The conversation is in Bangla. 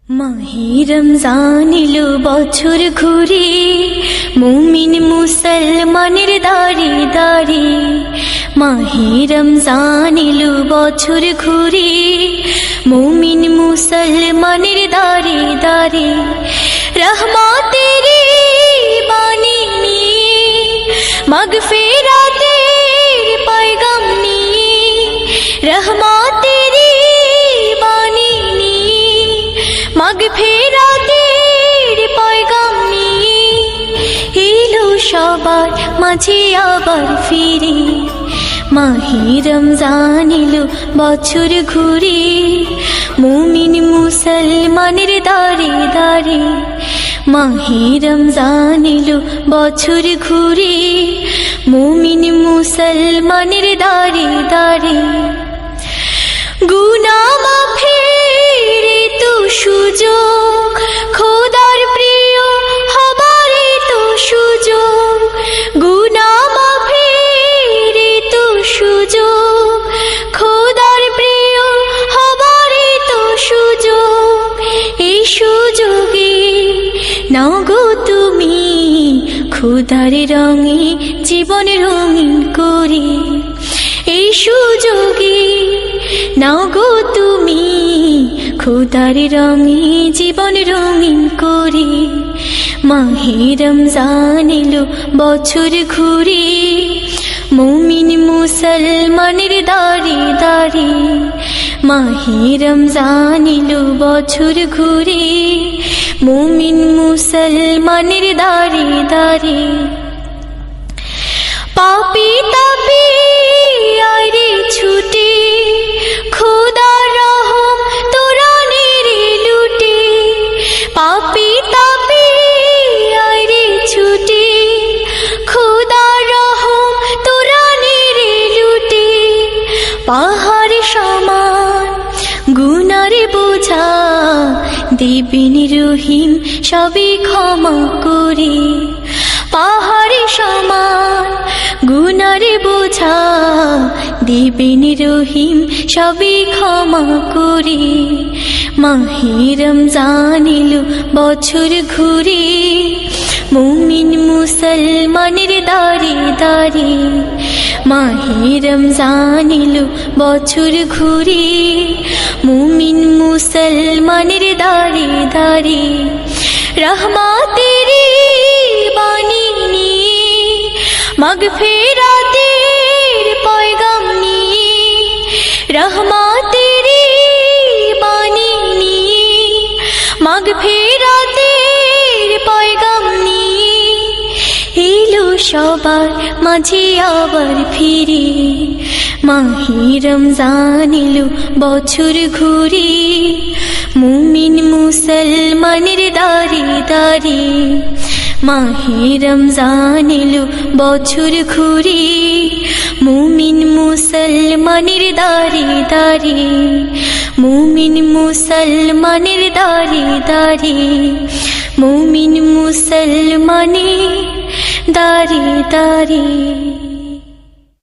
মাহে রমজান এলো বছর ঘুরে, মুমিন মুসলমানের দাঁড়ে দাঁড়ে। মাহে রমজান এলো বছর ঘুরে, মুমিন মুসলমানের দাঁড়ে দাঁড়ে। রহমতের বাণী নিয়ে, মাগফিরাতের পয়গাম নিয়ে, রহমতের বাণী নিয়ে, মাগফিরাতের পয়গাম নিয়ে এলো সবার মাঝে আবার ফিরে। মাহে রমজান এলো বছর ঘুরে, মুমিন মুসলমানের দাঁড়ে দাঁড়ে। মাহে রমজান এলো বছর ঘুরে, মুমিন মুসলমানের দাঁড়ে দাঁড়ে। গুনাহ মাফের তো সুযোগ, খোদার প্রিয় হবার তো সুযোগ। গুনাহ মাফের তো সুযোগ, খোদার প্রিয় হবার তো সুযোগ। এই সুযোগে নাও গো তুমি খোদার রঙে জীবন রঙিন করে। এই সুযোগে নাও গো তুমি খোদার রঙে জীবন রঙিন করে। মাহে রমজান এলো বছর ঘুরে, মুমিন মুসলমানের দাঁড়ে দাঁড়ে। মাহে রমজান এলো বছর ঘুরে, মুমিন মুসলমানের দাঁড়ে দাঁড়ে। পাপী তাপী আইরে ছুটে, খোদার রহম তোরানের লুটে। পাপী তাপী আইরে ছুটে, খোদার রহম তোরানের লুটে। পাহাড় সমান গুনার বোঝা দেবেন রহিম সবে ক্ষমা করে। পাহাড় সমান গুনার বোঝা দেবেন রহিম সবে ক্ষমা করে। মাহে রমজান এলো বছর ঘুরে, মুমিন মুসলমানের দাঁড়ে দাঁড়ে। মাহে রমজান এলো বছর ঘুরে, মুমিন মুসলমানের দাঁড়ে দাঁড়ে। রহমতের বাণী নিয়ে, মাগফিরাতের পয়গাম নিয়ে, রহমতের বাণী নিয়ে, মাগফিরাতের পয়গাম নিয়ে এলো সবার মাঝে আবার ফিরে। মাহে রমজান এলো বছর ঘুরে, মুমিন মুসলমানের দাঁড়ে দাঁড়ে। মাহে রমজান এলো বছর ঘুরে, মুমিন মুসলমানের দাঁড়ে দাঁড়ে। মুমিন মুসলমানের দাঁড়ে দাঁড়ে। মুমিন মুসলমানের দাঁড়ে দাঁড়ে।